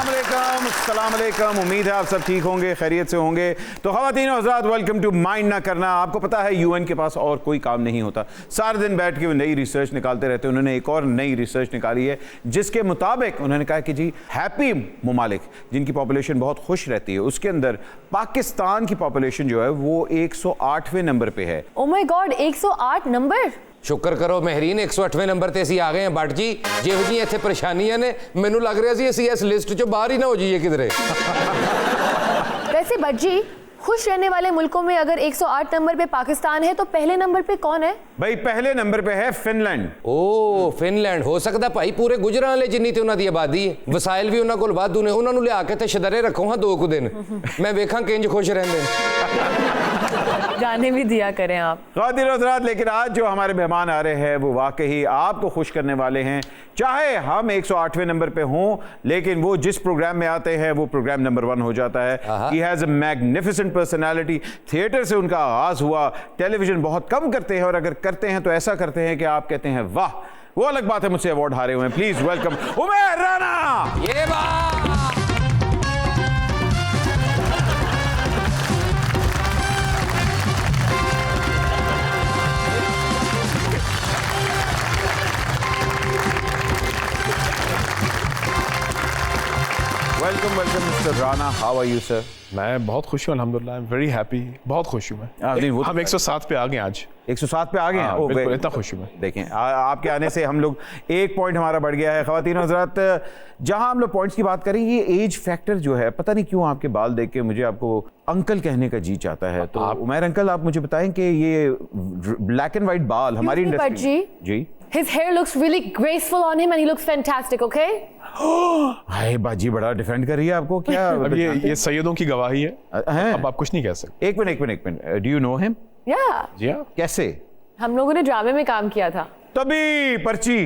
अस्सलाम वालेकुम। उम्मीद है आप सब ठीक होंगे, खैरियत से होंगे। तो ख़वातीन और हज़रात, वेलकम टू माइंड ना करना। आपको पता है यूएन के पास और कोई काम नहीं होता, सारे दिन बैठ के वो नई रिसर्च निकालते रहते हैं। उन्होंने एक और नई रिसर्च निकाली है जिसके मुताबिक उन्होंने कहा कि जी हैप्पी ममालिक जिनकी पॉपुलेशन बहुत खुश रहती है, उसके अंदर पाकिस्तान की पॉपुलेशन जो है वो 108वें नंबर पे है। Oh my God, 108 number. शुक्र करो महरीन, 108वें नंबर ਤੇ ਅਸੀਂ ਆ ਗਏ ਹਾਂ ਬੱਟ ਜੀ। ਜਿਹੋ ਜਿਹੀਆਂ ਇੱਥੇ ਪਰੇਸ਼ਾਨੀਆਂ ਨੇ, ਮੈਨੂੰ ਲੱਗ ਰਿਹਾ ਸੀ ਅਸੀਂ ਇਸ ਲਿਸਟ ਚੋਂ ਬਾਹਰ ਹੀ ਨਾ ਹੋ ਜਾਈਏ ਕਿਧਰੇ। वैसे बट जी, खुश रहने वाले मुल्कों में अगर 108 नंबर पे पाकिस्तान है तो पहले नंबर पे कौन है? भाई पहले नंबर पे है फिनलैंड। ਓ ਫਿਨਲੈਂਡ ਹੋ ਸਕਦਾ ਭਾਈ ਪੂਰੇ ਗੁਜਰਾਂ ਵਾਲੇ ਜਿੰਨੀ ਤੇ ਉਹਨਾਂ ਦੀ ਆਬਾਦੀ ਹੈ, ਵਸਾਇਲ ਵੀ ਉਹਨਾਂ ਕੋਲ ਵਾਧੂ ਨੇ। ਉਹਨਾਂ ਨੂੰ ਲਿਆ ਕੇ ਤੇ ਸ਼ਦਰੇ ਰੱਖੋ ਹਾਂ 2 ਕੁ ਦਿਨ, ਮੈਂ ਵੇਖਾਂ ਕਿੰਜ ਖੁਸ਼ ਰਹਿੰਦੇ ਨੇ। जाने भी दिया करें आप। ख़वातीन और हज़रात, लेकिन आज जो हमारे मेहमान आ रहे हैं वो वाकई आपको खुश करने वाले हैं। चाहे हम 108वें नंबर पे हों, लेकिन वो जिस प्रोग्राम में आते हैं वो प्रोग्राम नंबर 1 हो जाता है। He has a magnificent personality. Theatre से उनका आगाज हुआ, टेलीविजन बहुत कम करते हैं और अगर करते हैं तो ऐसा करते हैं कि आप कहते हैं वाह। वो अलग बात है मुझसे अवार्ड हारे हुए हैं। Please welcome Umar Rana. ये बात welcome welcome mister Rana, how are you sir? मैं बहुत खुश हूँ अल्हम्दुलिल्लाह, आई एम वेरी हैप्पी, बहुत खुश हूँ मैं। नहीं, वो हम 107 पे आ गए आज। 107 पे आ गए हैं। हाँ, बिल्कुल, इतना खुश हूँ मैं। देखें आपके आने से हम लोग 1 पॉइंट हमारा बढ़ गया है। ख़वातीन और हज़रात, जहां हम लोग पॉइंट्स की बात करें, ये एज फैक्टर जो है, पता नहीं क्यों आपके बाल देख के मुझे आपको अंकल कहने का जी चाहता है। तो उमर अंकल, आप मुझे बताएं कि ये ब्लैक एंड वाइट बाल हमारी industry ji, His hair looks really graceful on him and he looks fantastic, okay? हाय बाजी, बड़ा डिफेंड कर रही है आपको क्या? अब ये सैयदों की गवाही है, अब आप कुछ नहीं कह सकते। एक minute, do you know him? Yeah. जी हाँ। कैसे? हम लोगों ने ड्रामे में काम किया था। तभी पर्ची।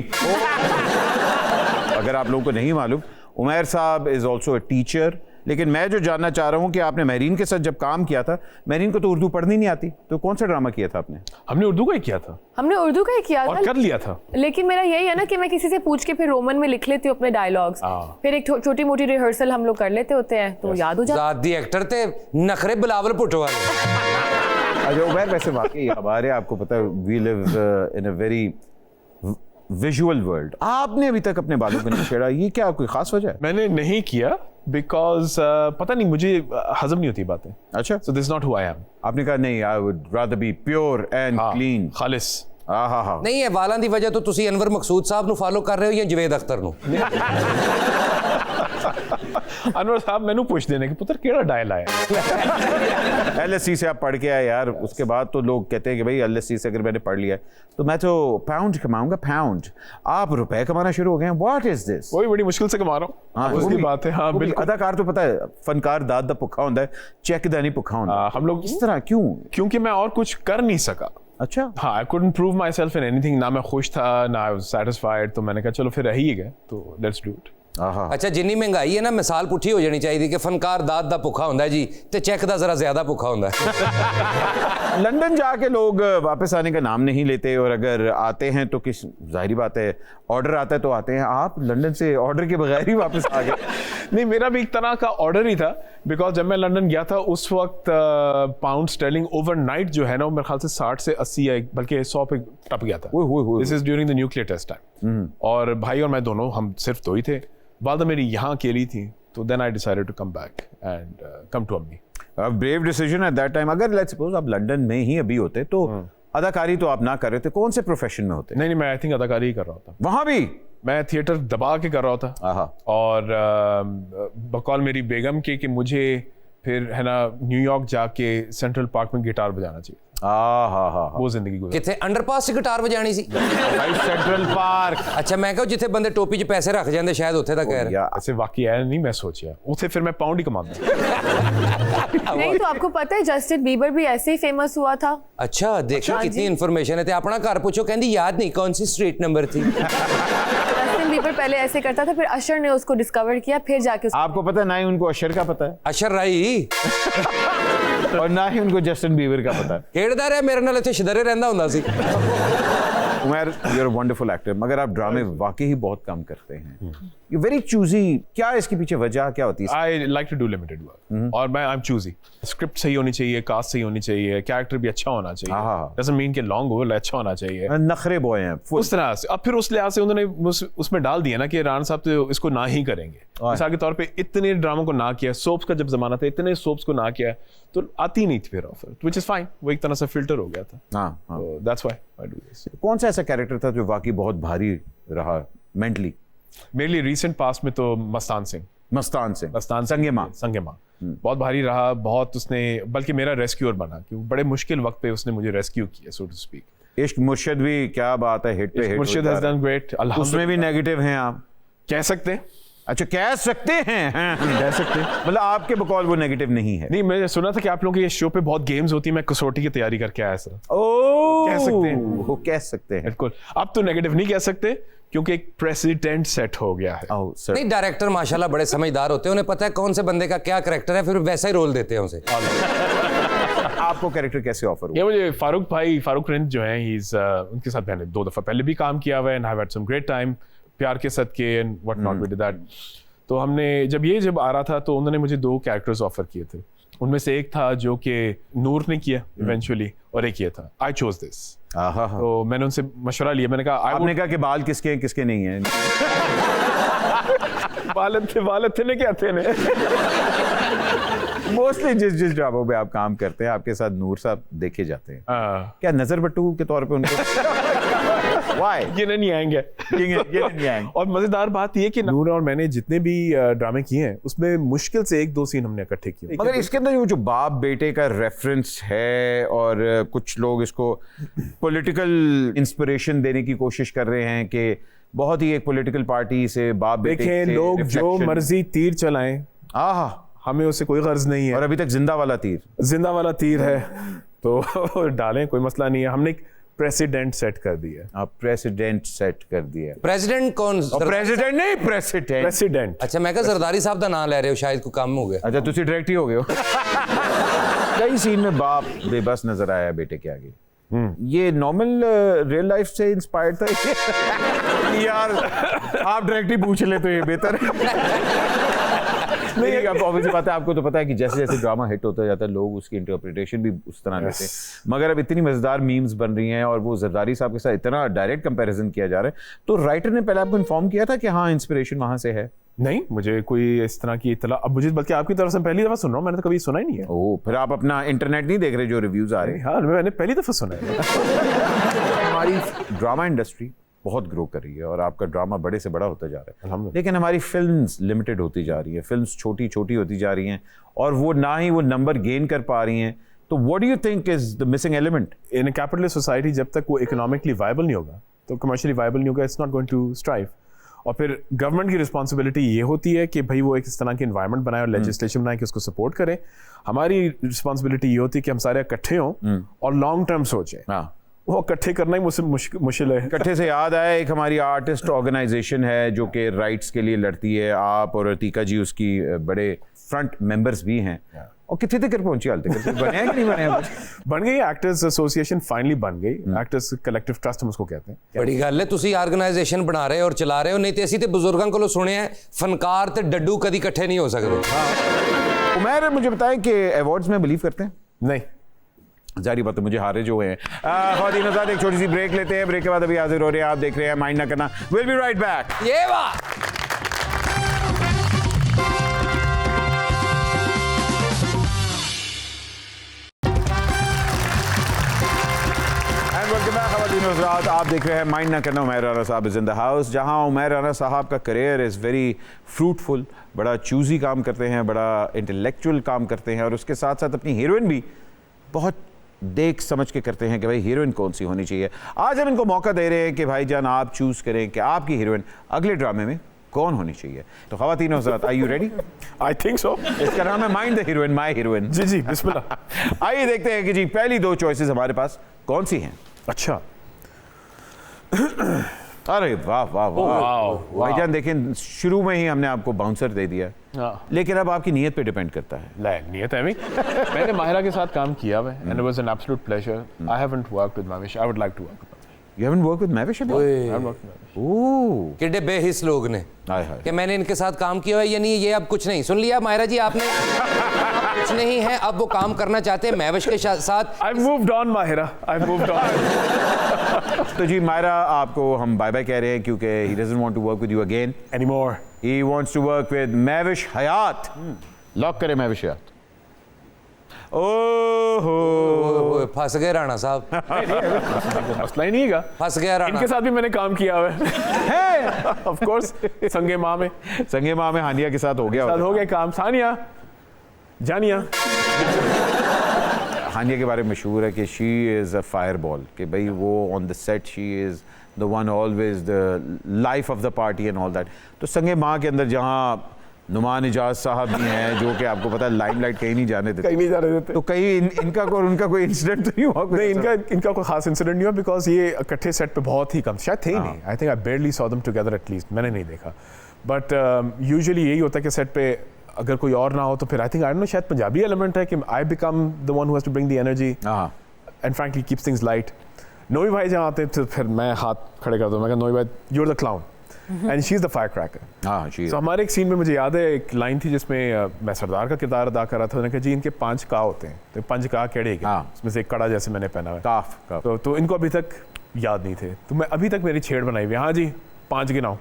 अगर आप लोगों को नहीं मालूम, उमर साहब इज ऑल्सो अ टीचर। लेकिन मैं जो जानना चाह रहा हूँ कि आपने महरीन के साथ जब काम किया था, महरीन को तो उर्दू पढ़नी नहीं आती, तो कौन सा ड्रामा किया था आपने? हमने उर्दू का ही किया था। हमने उर्दू का ही किया और था कर लिया था। लेकिन मेरा यही है ना कि मैं किसी से पूछ के फिर रोमन में लिख लेती हूँ अपने डायलॉग्स, फिर एक छोटी मोटी रिहर्सल हम लोग कर लेते होते हैं तो याद हो जाता। ज़ात दी एक्टर थे नखरे बिलावल भुट्टो वाले। अच्छा उमर, वैसे वाकई हमारे, आपको पता है, we live in a very visual world. आपने अभी तक अपने बालों को नहीं छेड़ा, ये क्या कोई खास वजह है? मैंने नहीं किया बिकॉज पता नहीं, मुझे हजम नहीं होती बातें। अच्छा, so this not who I am. आपने कहा नहीं, I would rather be pure and clean, खालिस। हाँ। नहीं है वालों की वजह तो तुसी अनवर मकसूद साहब ਨੂੰ फॉलो कर रहे हो या जवेद अख्तर ਨੂੰ? अनवर साहब मैनू पूछ देने कि पुत्र केड़ा डायल आया। LSE से आप पढ़ के आए यार, उसके बाद तो लोग कहते हैं कि भाई LSE से अगर मैंने पढ़ लिया है तो मैं तो पाउंड कमाऊंगा, पाउंड। आप रुपए कमाना शुरू हो गए हैं, व्हाट इज दिस? वही बड़ी मुश्किल से कमा रहा हूँ। हाँ, उसकी बात है। हाँ बिल्कुल। अदाकार तो पता है, फनकार दाद दा भुखा होता है, चेक दा नहीं भुखा होता। हम लोग इस तरह क्यों? क्योंकि मैं और कुछ कर नहीं सका। अच्छा। हाँ, I couldn't prove my self in anything. ना मैं खुश था ना आई वाज सैटिस्फाइड, तो मैंने कहा चलो फिर रह ही गए, तो लेट्स डू इट। अच्छा, जिन्नी महंगाई है ना, मिसाल पुठी हो जानी चाहिए कि फनकार दाद दा भुखा होंदा है जी ते चेक दा जरा ज्यादा भुखा होंदा है। लंदन जाके लोग वापस आने का नाम नहीं लेते, और अगर आते हैं तो किस, जाहिर बात है ऑर्डर आता है तो आते हैं। आप लंदन से ऑर्डर के बगैर ही वापस आ गए। नहीं, मेरा भी एक तरह का ऑर्डर ही था, बिकॉज जब मैं लंदन गया था उस वक्त पाउंड स्टर्लिंग ओवरनाइट जो है ना, मेरे ख्याल से 60 से 80 या बल्कि 100 पे टप गया था। This is during the nuclear test time. और भाई और मैं दोनों, हम सिर्फ 2 ही थे। वालदा मेरी यहाँ अकेली थी, तो then I decided to come back and come to अम्मी। Brave decision at that time. अगर लेट्स सपोज आप लंदन में ही अभी होते तो अदाकारी तो आप ना कर रहे थे, कौन से प्रोफेशन में होते? नहीं, मैं आई थिंक अदाकारी ही कर रहा था। वहां भी मैं थिएटर दबा के कर रहा था। और बकौल मेरी बेगम के कि मुझे फिर है ना न्यूयॉर्क जाके सेंट्रल पार्क में गिटार बजाना चाहिए। हाँ, वो जिंदगी गुजरी। किथे अंडरपास से गिटार बजानी सी? Central park. अच्छा, मैं कहा जिथे बंदे टोपी च पैसे रख जाते शायद उत्थे तक कह रहे। ऐसे वाकई आया नहीं, मैं सोचिया उसे फिर मैं पाउंड ही कमाता। नहीं तो आपको पता है जस्टिन बीबर भी ऐसे ही फेमस हुआ था। अच्छा, देखो कितनी इन्फॉर्मेशन है। ते अपना घर पूछो, कहंदी याद नहीं कौन सी स्ट्रीट नंबर थी। जस्टिन बीबर पहले ऐसे करता था, फिर अशर ने उसको डिस्कवर किया, फिर जाके आपको पता है ना ही उनको अशर का पता है, अशर राई और ना ही उनको जस्टिन बीबर का पता है। खेड़दा रहा मेरे नाल इत्थे शदरे रहंदा हुंदा सी। Umar, you're a wonderful actor, मगर आप ड्रामे वाकई ही बहुत कम करते हैं. You're very choosy. क्या इसके पीछे वजह क्या होती है? I like to do limited work. और मैं I'm choosy. स्क्रिप्ट सही होनी चाहिए, कास्ट सही होनी चाहिए, कैरेक्टर भी अच्छा होना चाहिए. Doesn't mean कि लॉन्ग हो, अच्छा होना चाहिए. नखरे बॉय हैं. उस तरह से. अब फिर उस लिहाज से उन्होंने उसमें डाल दिया ना कि राणा साहब तो इसको ना ही करेंगे. मिसाल के तौर पे इतने ड्रामों को ना किया, सोप्स का जब जमाना था, इतने सोप्स को ना किया, तो आती नहीं थी फिर ऑफर, which is fine. वो एक तरह से फिल्टर हो गया था. हाँ. So that's why I do this. कौन सा ऐसा कैरेक्टर था जो वाकई बहुत भारी रहा मेंटली? मेरे लिए रिसेंट पास्ट में तो मस्तान मस्तान संगे माँ बहुत भारी रहा. बहुत उसने, बल्कि मेरा रेस्क्यूअर बना, क्योंकि बड़े मुश्किल वक्त पे उसने मुझे रेस्क्यू किया, सो टू स्पीक. इश्क मुर्शिद भी क्या बात है, हिट पे हिट. मुर्शिद हैज डन ग्रेट. उसमें भी नेगेटिव हैं आप कह सकते हैं. अच्छा, कह सकते हैं. कह सकते हैं. मतलब आपके बकौल वो नेगेटिव नहीं है. नहीं, मैंने सुना था कि आप लोगों के ये शो पे बहुत गेम्स होती है. मैं कसौटी की तैयारी करके आया सर. ओह, कह सकते हैं. वो कह सकते हैं. बिल्कुल. अब तो नेगेटिव नहीं कह सकते क्योंकि एक प्रेसिडेंट सेट हो गया है. नहीं, डायरेक्टर माशाल्लाह बड़े समझदार होते हैं, उन्हें पता है कौन से बंदे का क्या कैरेक्टर है, फिर वैसा ही रोल देते हैं उसे. आपको कैरेक्टर कैसे ऑफर हुआ? ये मुझे फारूक रिंद जो हैं, उनके साथ मैंने 2 दफा पहले भी काम किया हुआ है. And I have had some great time. Pyaar Ke Sadqay and what not, we did that. तो हमने जब आ रहा था तो उन्होंने मुझे 2 कैरेक्टर्स ऑफर किए थे. उनमें से एक था जो कि नूर ने किया इवेंचुअली, और एक ये था. I chose this. तो मैंने उनसे मशवरा लिया. मैंने कहा, आपने कहा कि बाल किसके हैं किसके नहीं हैं? बाल थे ने क्या थे ने. मोस्टली जिस ड्रामों में आप काम करते हैं, आपके साथ नूर साहब देखे जाते हैं. क्या नजर बट्टू के तौर पे उनको Why? ये नहीं आएंगे. और मजेदार बात ये कि नूर और मैंने जितने भी ड्रामे किए हैं उसमें मुश्किल से 1-2 सीन हमने इकट्ठे किए. मगर इसके अंदर वो जो बाप बेटे का रेफरेंस है, और कुछ लोग इसको पॉलिटिकल इंस्पिरेशन देने की कोशिश कर रहे हैं कि बहुत ही एक पॉलिटिकल पार्टी से बाप बेटे से देखें, लोग जो मर्जी तीर चलाएं, हमें उससे कोई गर्ज नहीं है. और अभी तक जिंदा वाला तीर है तो डालें, कोई मसला नहीं है. हमने एक प्रेसिडेंट सेट कर दिया. आप प्रेसिडेंट सेट कर दिया. प्रेसिडेंट कौन? प्रेसिडेंट नहीं, प्रेसिडेंट. अच्छा, मैं कहा जरदारी साहब का नाम ले रहे हो, शायद को काम हो गया. अच्छा, तुसी डायरेक्ट ही हो गए हो. कई सीन में बाप बेबस नजर आया बेटे के आगे. ये नॉर्मल रियल लाइफ से इंस्पायर्ड था यार? आप डायरेक्ट ही पूछ ले तो ये बेहतर है. नहीं, अब ऑब्वियसली बात है, आपको तो पता है कि जैसे जैसे ड्रामा हिट होता जाता है, लोग उसकी इंटरप्रिटेशन भी उस तरह लेते हैं. मगर अब इतनी मजेदार मीम्स बन रही हैं और वो जरदारी साहब के साथ इतना डायरेक्ट कंपैरिजन किया जा रहा है, तो राइटर ने पहले आपको इन्फॉर्म किया था कि हाँ, इंस्पिरेशन वहां से है? नहीं, मुझे कोई इस तरह की इत्तला, अब मुझे बल्कि आपकी तरफ से पहली दफा सुन रहा हूँ. मैंने तो कभी सुना ही नहीं है. ओह, फिर आप अपना इंटरनेट नहीं देख रहे जो रिव्यूज आ रहे हैं? हाँ, मैंने पहली दफा सुना है. हमारी ड्रामा इंडस्ट्री बहुत ग्रो कर रही है और आपका ड्रामा बड़े से बड़ा होता जा रहा है, लेकिन हमारी फिल्म्स लिमिटेड होती जा रही है. फिल्म्स छोटी छोटी होती जा रही हैं और वो ना ही वो नंबर गेन कर पा रही हैं. तो what do you think is the missing element? In a capitalist society जब तक वो इकोनॉमिकली वायबल नहीं होगा, तो कमर्शियली वायबल नहीं होगा, it's not going to strive. और फिर गवर्नमेंट की रिस्पॉन्सिबिलिटी ये होती है कि भाई वो एक इस तरह की एनवायरनमेंट बनाए और लेजिस्लेशन बनाए कि उसको सपोर्ट करें. हमारी रिस्पॉन्सिबिलिटी ये होती है कि हम सारे इकट्ठे हों और लॉन्ग टर्म सोचें. वो इकट्ठे करना ही मुझसे मुश्किल है. इकट्ठे से याद आया, एक हमारी आर्टिस्ट ऑर्गेनाइजेशन है जो कि राइट्स के लिए लड़ती है. आप और अतीका जी उसकी बड़े फ्रंट मेंबर्स भी हैं. और कितने तक पहुंची हाल तक? बने हैं कि नहीं बने हैं? बन गई. एक्टर्स एसोसिएशन फाइनली बन गई. एक्टर्स कलेक्टिव ट्रस्ट हम उसको कहते हैं. बड़ी गल है, तुसी ऑर्गेनाइजेशन बना रहे हो और चला रहे हो. नहीं तो ਅਸੀਂ ਤੇ बुजुर्गों को सुने हैं फनकार ते डड्डू कभी इकट्ठे नहीं हो सकते. उमर, मुझे बताएं कि अवार्ड्स में बिलीव करते हैं? नहीं, जारी बात है, मुझे हारे जो हैं. ख्वातीन हज़रात, एक छोटी सी ब्रेक लेते हैं. ब्रेक के बाद अभी हाजिर हो रहे हैं. आप देख रहे हैं माइंड ना करना. Will be right back. ये बात. आप देख रहे हैं माइंड ना करना. उमर राना साहब इज इन द हाउस. जहां उमर राना साहब का करियर इज़ वेरी फ्रूटफुल. बड़ा चूजी काम करते हैं, बड़ा इंटेलेक्चुअल काम करते हैं और उसके साथ साथ अपनी हीरोइन भी बहुत देख समझ के करते हैं कि भाई हीरोइन कौन सी होनी चाहिए. आज हम इनको मौका दे रहे हैं कि भाईजान आप चूज़ करें कि आपकी हीरोइन अगले ड्रामे में कौन होनी चाहिए. तो ख्वातीन हज़रात, are you ready? I think so. इसका नाम है mind the heroine, my heroine. जी जी, बिस्मिल्लाह. आइए देखते हैं कि जी पहली 2 चॉइसेस हमारे पास कौन सी हैं. अच्छा. अरे वाह वाह वाह भाईजान, देखें शुरू में ही हमने आपको बाउंसर दे दिया, लेकिन अब आपकी नीयत पे डिपेंड करता है. नीयत है. मैंने माहिरा के साथ काम किया है and it was an absolute pleasure. I haven't worked with Mawish. I would like to work. You haven't worked with Mavish अभी? ओह, किड्डे बेहिस लोग ने हाय हाय। कि मैंने इनके साथ काम किया है या नहीं, ये अब कुछ नहीं। सुन लिया मायरा जी आपने? कुछ नहीं है, अब वो काम करना चाहते हैं मैविश के साथ। I've moved on, Mahira. I've moved on. तो जी मायरा आपको हम बाय बाय कह रहे हैं क्योंकि he doesn't want to work with you again. Anymore. He wants to work with Mavish Hayat. Lock करें Mavish Hayat. ओहो, ओए, फंस गए राणा साहब, मसला ही नहीं है। फंस गया राणा। इनके साथ भी मैंने काम किया हुआ है। Of course, संगे माँ में हानिया के साथ हो गया साथ हो गया काम। सानिया, जानिया। हानिया के बारे में मशहूर है कि she is a fire ball, कि भाई वो on the set she is the one always the life of the party and all that. तो संगे माँ के अंदर जहाँ नुमान इजाज साहब भी हैं जो कि आपको पता है लाइमलाइट कहीं नहीं जाने देते, कहीं नहीं जाने देते। तो कहीं इनका और उनका कोई इंसिडेंट तो नहीं हुआ? नहीं, इनका कोई खास इंसिडेंट नहीं हुआ बिकॉज ये इकट्ठे सेट पे बहुत ही कम, शायद थे ही नहीं। आई थिंक आई बेयरली सॉ देम टुगेदर एटलीस्ट, मैंने नहीं देखा। बट यूजुअली यही होता है कि सेट पे अगर कोई और ना हो तो फिर I think I don't know, शायद पंजाबी एलिमेंट है कि I become the one who has to bring the energy and frankly keeps things light. नोई भाई जहाँ आते हैं तो फिर मैं हाथ खड़े कर दूँ, मैं नोई भाई you are the clown and she is the firecracker. तो हमारे एक सीन में मुझे याद है एक लाइन थी जिसमें मैं सरदार का किरदार अदा कर रहा था। उन्होंने कहा जी इनके 5 का होते हैं, तो 5 का केड़े के, उसमें से एक कड़ा जैसे मैंने पहना हुआ काफ। तो इनको अभी तक याद नहीं थे, तो मैं अभी तक मेरी छेड़ बनाई हुई। हाँ जी 5 गिनाओ।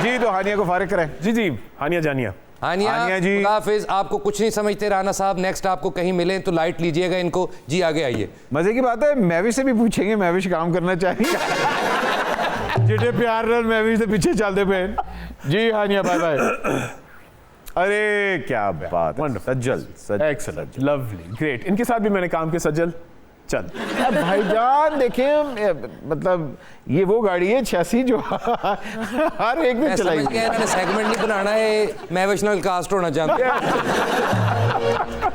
जी तो हानिया को फारिग करें। जी हानिया जानिया। हानिया जी हाफिज, आपको कुछ नहीं समझते राणा साहब, नेक्स्ट आपको कहीं मिले तो लाइट लीजिएगा इनको। जी आगे आइए। मजे की बात है, मैविश से भी पूछेंगे, मैविश काम करना चाहिए। जिटे प्यार रन मैविश से पीछे चलते पे। जी हानिया बाय बाय। अरे क्या बात है, सज्जल एक्सेलेंट, लवली, ग्रेट। इनके साथ भी मैंने काम किया। सज्जल चल भाईजान देखें, मतलब ये वो गाड़ी है 86 जो हर एक ने चलाई। इन्होंने सेगमेंट नहीं बनाना है, मैविशनल कास्ट होना चाहते हैं।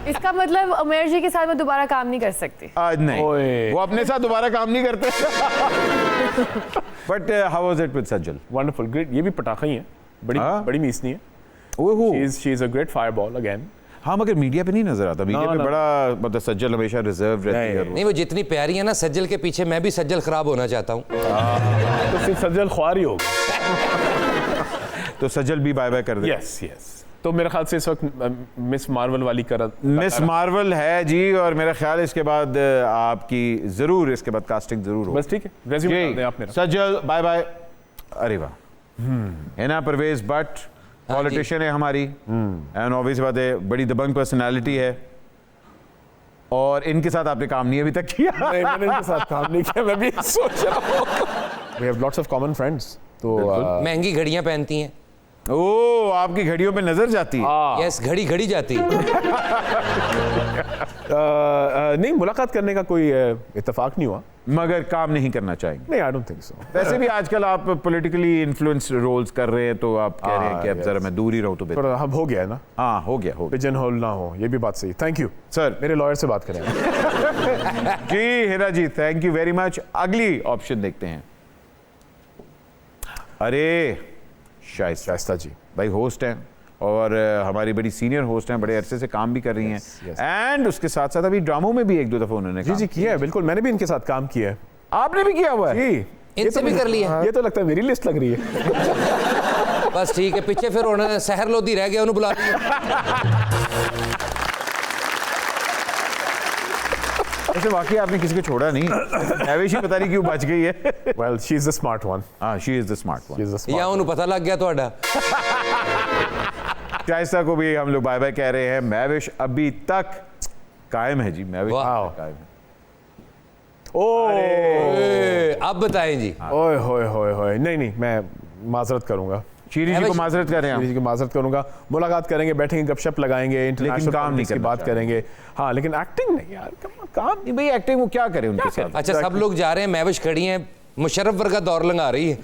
इसका मतलब उमेर जी के साथ मैं दोबारा काम नहीं कर सकती। आज नहीं, वो अपने साथ दोबारा काम नहीं करते। But how was it with Sajal? Wonderful, great. ये भी पटाखा ही है, बड़ी मीसनी है। She is a great fireball again. हाँ मगर मीडिया पे नहीं नजर आता। मीडिया पे बड़ा मतलब सज्जल हमेशा रिजर्व रहती है। नहीं वो जितनी प्यारी है ना सज्जल के पीछे, मैं भी सज्जल खराब होना चाहता हूँ। तो सिर्फ सज्जल ख्वार ही होगा। तो सज्जल भी बाय बाय कर दे। Yes yes. तो मेरे ख्याल से इस वक्त मिस मार्वल वाली मिस मार्वल है जी, और मेरा ख्याल है इसके बाद आपकी जरूर इसके बाद कास्टिंग जरूर हो। बस ठीक है, रेज्यूमे डाल दें आप मेरा। Sajal bye bye. अरे वाह, हिना परवेज भट्ट पॉलिटिशियन है हमारी, एंड ऑब्वियस बात है बड़ी दबंग पर्सनालिटी है, और इनके साथ आपने काम नहीं अभी तक किया। नहीं, मैंने इनके साथ काम नहीं किया, मैं भी सोच रहा हूँ। We have lots of common friends, तो महंगी घड़ियां पहनती हैं। ओ आपकी घड़ियों पे नजर जाती है। यस, घड़ी जाती है। नहीं, मुलाकात करने का कोई इत्तेफाक नहीं हुआ, मगर काम नहीं करना चाहेंगे? नहीं, आई डोंट थिंक सो। वैसे भी आजकल आप पॉलिटिकली इन्फ्लुएंस रोल्स कर रहे हैं, तो आप कह रहे हैं कि अब जरा मैं दूर ही रहूं तो बेहतर। अब हो गया है ना। हाँ हो गया। पिजन होल ना हो, ये भी बात सही। थैंक यू सर, मेरे लॉयर से बात करें। जी हिना जी थैंक यू वेरी मच। अगली ऑप्शन देखते हैं। अरे शाइस्ता जी भाई होस्ट हैं, और हमारी बड़ी सीनियर होस्ट हैं, बड़े अरसे से काम भी कर रही हैं, एंड उसके साथ साथ अभी ड्रामों में भी 1-2 दफा उन्होंने जी किया है। बिल्कुल, मैंने भी इनके साथ काम किया है। आपने भी किया हुआ है? जी, इनसे भी कर लिया। ये तो लगता है मेरी लिस्ट लग रही है। बस ठीक है, पीछे फिर उन्होंने सहर लोधी रह गया, उन्हें बुला ऐसे वाकई आपने किसी को छोड़ा नहीं। मैविश ही पता नहीं क्यों बच गई है। Well, she is the smart one. हाँ, she is the smart one. She is the smart या उन्हें पता लग गया थोड़ा। शाइस्ता को भी हम लोग बाय बाय कह रहे हैं। मैविश अभी तक कायम है जी। मैविश कायम है। अब बताएं जी। ओए होए होए होए, नहीं मैं माजरत करूंगा। शीरी जी को माजरत कर रहे हैं। शीरी जी को माजरत करूंगा। मुलाकात करेंगे, बैठेंगे, गपशप लगाएंगे, इंटरनेशनल काम नहीं की बात करेंगे। हाँ, लेकिन एक्टिंग नहीं यार, काम नहीं भाई। एक्टिंग वो क्या करें उनके साथ? अच्छा, सब लोग जा रहे हैं, मैविश खड़ी हैं, मुशर्रफ वर्गा दौर लंघा रही है।